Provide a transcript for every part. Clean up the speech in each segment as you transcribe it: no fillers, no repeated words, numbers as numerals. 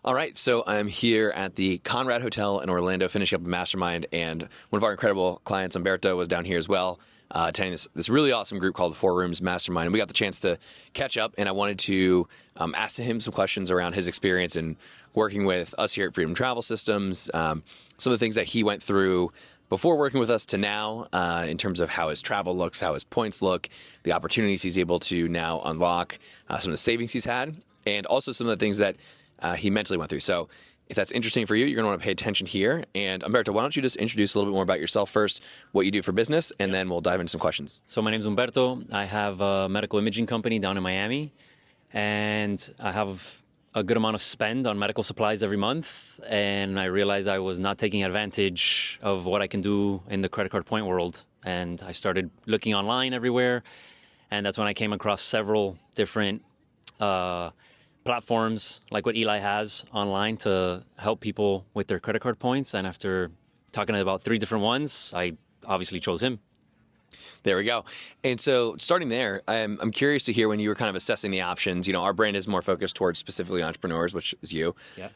All right, so I'm here at the Conrad Hotel in Orlando, finishing up a mastermind, and one of our incredible clients, Humberto, was down here as well, attending this really awesome group called the Four Rooms Mastermind. And we got the chance to catch up, and I wanted to ask him some questions around his experience in working with us here at Freedom Travel Systems, some of the things that he went through before working with us to now, in terms of how his travel looks, how his points look, the opportunities he's able to now unlock, some of the savings he's had, and also some of the things that he mentally went through. So if that's interesting for you, you're going to want to pay attention here. And Humberto, why don't you just introduce a little bit more about yourself first, what you do for business, and then we'll dive into some questions. So my name is Humberto. I have a medical imaging company down in Miami, and I have a good amount of spend on medical supplies every month. And I realized I was not taking advantage of what I can do in the credit card point world. And I started looking online everywhere. And that's when I came across several different platforms like what Eli has online to help people with their credit card points. And after talking about 3 different ones, I obviously chose him. There we go. And so starting there, I'm curious to hear when you were kind of assessing the options. You know, our brand is more focused towards specifically entrepreneurs, which is you. Yeah.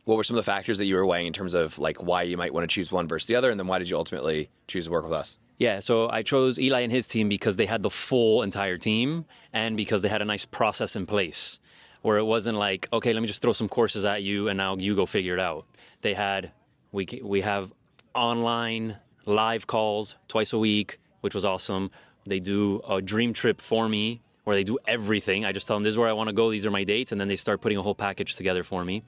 What were some of the factors that you were weighing in terms of like why you might want to choose one versus the other? And then why did you ultimately choose to work with us? Yeah, so I chose Eli and his team because they had the full entire team and because they had a nice process in place where it wasn't like, okay, let me just throw some courses at you and now you go figure it out. They had, we have online live calls twice a week, which was awesome. They do a dream trip for me where they do everything. I just tell them, this is where I want to go, these are my dates, and then they start putting a whole package together for me.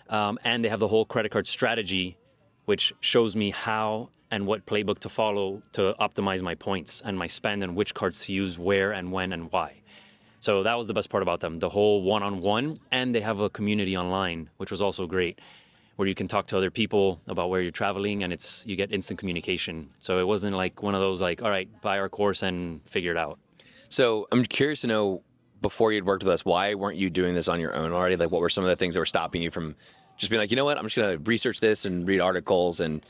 And they have the whole credit card strategy, which shows me how and what playbook to follow to optimize my points and my spend and which cards to use where and when and why. So that was the best part about them, the whole one-on-one. And they have a community online, which was also great, where you can talk to other people about where you're traveling and you get instant communication. So it wasn't like one of those like, all right, buy our course and figure it out. So I'm curious to know, before you'd worked with us, why weren't you doing this on your own already? Like, what were some of the things that were stopping you from just being like, you know what, I'm just going to research this and read articles and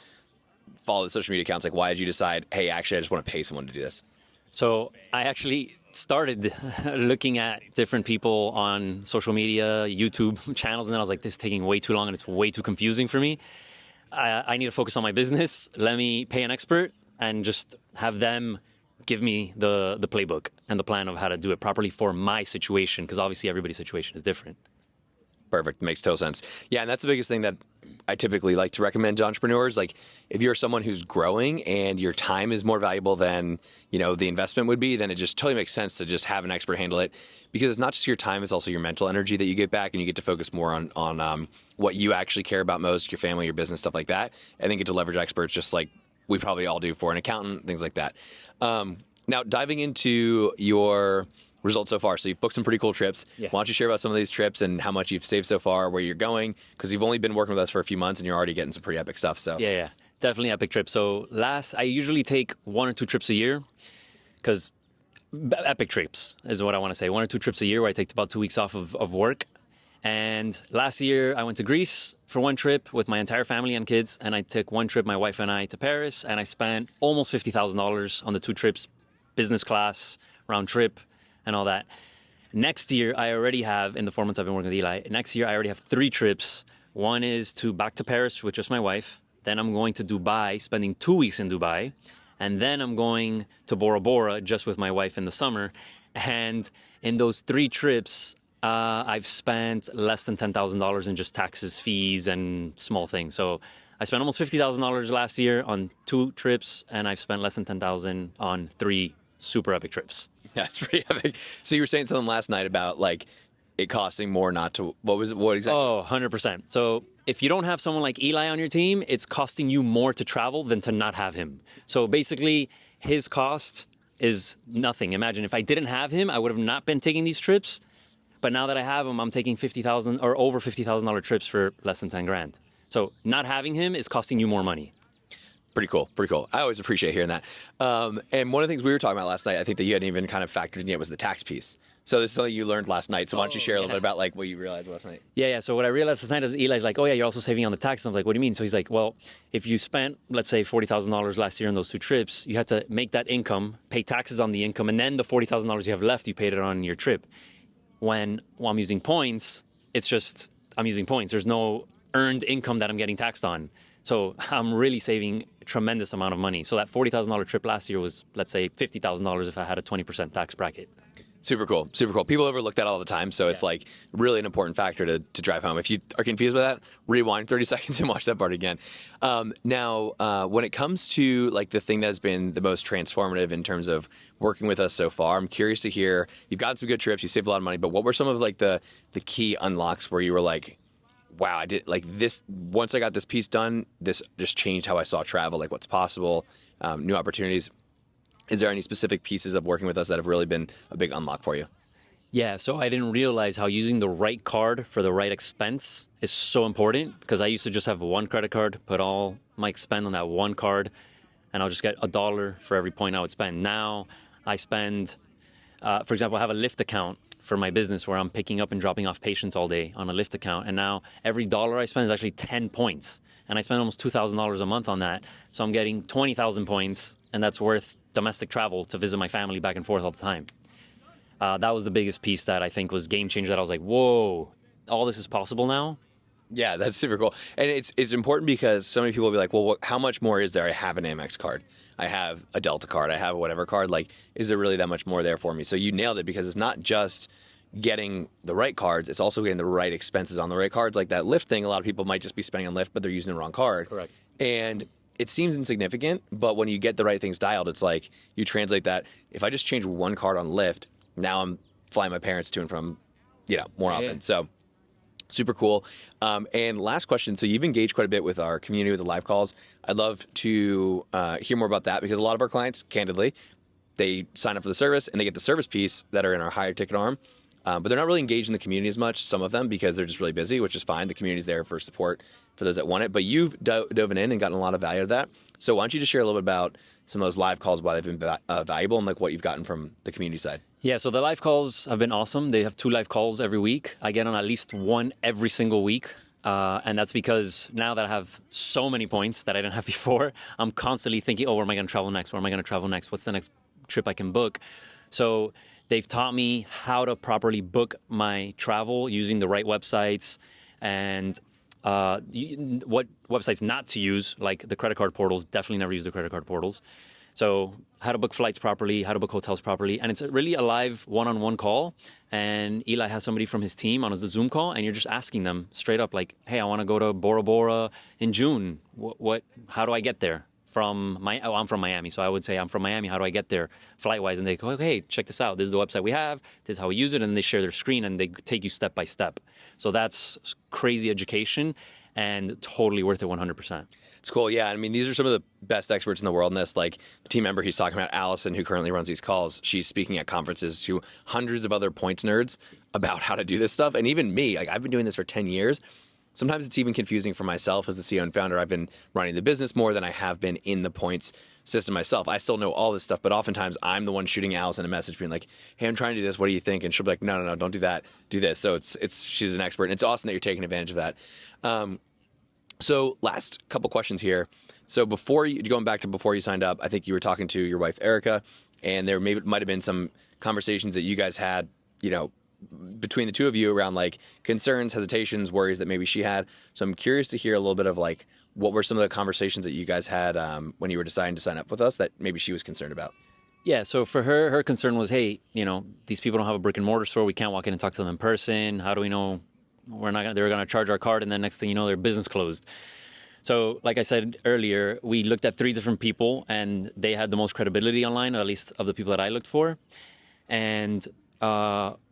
follow the social media accounts? Like, why did you decide, hey, actually, I just want to pay someone to do this? So I actually started looking at different people on social media, YouTube channels, and then I was like, this is taking way too long and it's way too confusing for me. I need to focus on my business. Let me pay an expert and just have them give me the playbook and the plan of how to do it properly for my situation, because obviously everybody's situation is different. Perfect. Makes total sense. Yeah, and that's the biggest thing that I typically like to recommend to entrepreneurs. Like, if you're someone who's growing and your time is more valuable than, you know, the investment would be, then it just totally makes sense to just have an expert handle it, because it's not just your time, it's also your mental energy that you get back, and you get to focus more on what you actually care about most, your family, your business, stuff like that, and then get to leverage experts just like we probably all do for an accountant, things like that. Now, diving into your results so far. So you've booked some pretty cool trips. Yeah. Why don't you share about some of these trips and how much you've saved so far, where you're going? Because you've only been working with us for a few months and you're already getting some pretty epic stuff. So Yeah, definitely epic trips. So I usually take 1 or 2 trips a year, because epic trips is what I want to say. 1 or 2 trips a year where I take about 2 weeks off of work. And last year I went to Greece for 1 trip with my entire family and kids. And I took 1 trip, my wife and I, to Paris. And I spent almost $50,000 on the 2 trips, business class, round trip, and all that. Next year, I already have, in the 4 months I've been working with Eli, next year I already have 3 trips. One is back to Paris with just my wife. Then I'm going to Dubai, spending 2 weeks in Dubai. And then I'm going to Bora Bora just with my wife in the summer. And in those 3 trips, I've spent less than $10,000 in just taxes, fees, and small things. So I spent almost $50,000 last year on 2 trips, and I've spent less than $10,000 on 3 super epic trips. Yeah, it's pretty epic. So you were saying something last night about like it costing more not to, what was it? What exactly? Oh, 100%. So if you don't have someone like Eli on your team, it's costing you more to travel than to not have him. So basically his cost is nothing. Imagine if I didn't have him, I would have not been taking these trips. But now that I have him, I'm taking $50,000 or over $50,000 trips for less than 10 grand. So not having him is costing you more money. Pretty cool. Pretty cool. I always appreciate hearing that. And one of the things we were talking about last night, I think that you hadn't even kind of factored in yet, was the tax piece. So this is something you learned last night. So why don't you share a little bit about like what you realized last night? Yeah. So what I realized last night is Eli's like, oh yeah, you're also saving on the taxes. I'm like, what do you mean? So he's like, well, if you spent, let's say $40,000 last year on those 2 trips, you had to make that income, pay taxes on the income, and then the $40,000 you have left, you paid it on your trip. When I'm using points, it's just I'm using points. There's no earned income that I'm getting taxed on. So I'm really saving a tremendous amount of money. So that $40,000 trip last year was, let's say, $50,000 if I had a 20% tax bracket. Super cool. Super cool. People overlook that all the time. So it's like really an important factor to drive home. If you are confused by that, rewind 30 seconds and watch that part again. Now, when it comes to like the thing that has been the most transformative in terms of working with us so far, I'm curious to hear, you've gotten some good trips, you saved a lot of money, but what were some of like the key unlocks where you were like, wow, I did like this, once I got this piece done, this just changed how I saw travel, like what's possible, new opportunities. Is there any specific pieces of working with us that have really been a big unlock for you? Yeah, so I didn't realize how using the right card for the right expense is so important, because I used to just have one credit card, put all my expense on that one card, and I'll just get $1 for every point I would spend. Now I spend, for example, I have a Lyft account for my business where I'm picking up and dropping off patients all day on a Lyft account. And now every dollar I spend is actually 10 points. And I spend almost $2,000 a month on that. So I'm getting 20,000 points, and that's worth domestic travel to visit my family back and forth all the time. That was the biggest piece that I think was game changer, that I was like, whoa, all this is possible now? Yeah, that's super cool. And it's important because so many people will be like, well, how much more is there? I have an Amex card. I have a Delta card. I have a whatever card. Like, is there really that much more there for me? So you nailed it, because it's not just getting the right cards. It's also getting the right expenses on the right cards. Like that Lyft thing, a lot of people might just be spending on Lyft, but they're using the wrong card. Correct. And it seems insignificant, but when you get the right things dialed, it's like you translate that. If I just change one card on Lyft, now I'm flying my parents to and from, more often. So super cool. And last question. So you've engaged quite a bit with our community with the live calls. I'd love to hear more about that, because a lot of our clients, candidly, they sign up for the service and they get the service piece that are in our higher ticket arm. But they're not really engaged in the community as much, some of them, because they're just really busy, which is fine. The community's there for support for those that want it. But you've dove in and gotten a lot of value out of that. So why don't you just share a little bit about some of those live calls, why they've been valuable, and like what you've gotten from the community side? Yeah, so the live calls have been awesome. They have 2 live calls every week. I get on at least one every single week. And that's because now that I have so many points that I didn't have before, I'm constantly thinking, where am I going to travel next? Where am I going to travel next? What's the next trip I can book? So they've taught me how to properly book my travel using the right websites, and what websites not to use, like the credit card portals. Definitely never use the credit card portals. So how to book flights properly, how to book hotels properly. And it's really a live one-on-one call. And Eli has somebody from his team on the Zoom call, and you're just asking them straight up, like, hey, I want to go to Bora Bora in June. How do I get there? I'm from Miami, so I would say I'm from Miami. How do I get there flight-wise? And they go, hey, check this out. This is the website we have. This is how we use it. And they share their screen, and they take you step by step. So that's crazy education and totally worth it 100%. It's cool. Yeah. I mean, these are some of the best experts in the world in this. Like the team member he's talking about, Allison, who currently runs these calls, she's speaking at conferences to hundreds of other points nerds about how to do this stuff. And even me, like I've been doing this for 10 years. Sometimes it's even confusing for myself as the CEO and founder. I've been running the business more than I have been in the points system myself. I still know all this stuff, but oftentimes I'm the one shooting Allison a message being like, hey, I'm trying to do this. What do you think? And she'll be like, no, don't do that. Do this. So she's an expert. And it's awesome that you're taking advantage of that. So last couple questions here. So going back to before you signed up, I think you were talking to your wife, Erica, and there might have been some conversations that you guys had, between the two of you around like concerns, hesitations, worries that maybe she had. So I'm curious to hear a little bit of like, what were some of the conversations that you guys had when you were deciding to sign up with us that maybe she was concerned about? Yeah, so for her concern was, hey, these people don't have a brick and mortar store. We can't walk in and talk to them in person. How do we know they're going to charge our card, and then next thing you know, their business closed? So like I said earlier, we looked at 3 different people, and they had the most credibility online, or at least of the people that I looked for. And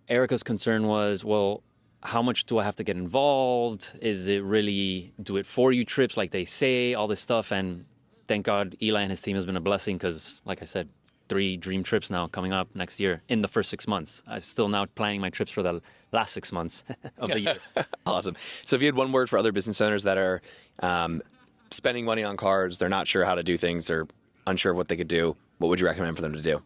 Erica's concern was, well, how much do I have to get involved? Is it really do it for you trips like they say, all this stuff? And thank God Eli and his team has been a blessing, because like I said, 3 dream trips now coming up next year in the first 6 months. I'm still now planning my trips for the last 6 months of the year. Awesome. So if you had one word for other business owners that are spending money on cards, they're not sure how to do things, or unsure of what they could do, what would you recommend for them to do?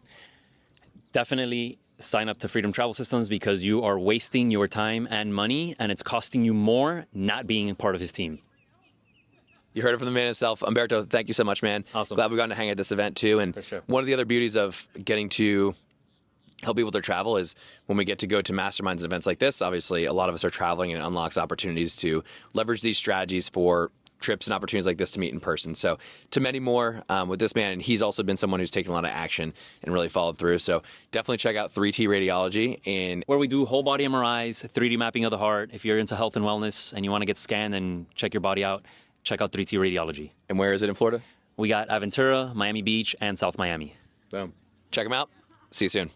Definitely sign up to Freedom Travel Systems, because you are wasting your time and money, and it's costing you more not being a part of his team. You heard it from the man himself. Humberto, thank you so much, man. Awesome. Glad we got to hang at this event too. And For sure. One of the other beauties of getting to help people with their travel is when we get to go to masterminds and events like this. Obviously, a lot of us are traveling, and it unlocks opportunities to leverage these strategies for trips and opportunities like this to meet in person. So to many more with this man, and he's also been someone who's taken a lot of action and really followed through. So definitely check out 3T Radiology, and where we do whole body MRIs, 3D mapping of the heart. If you're into health and wellness and you want to get scanned and check your body out, check out 3T Radiology. And where is it in Florida? We got Aventura, Miami Beach, and South Miami. Boom. Check them out. See you soon.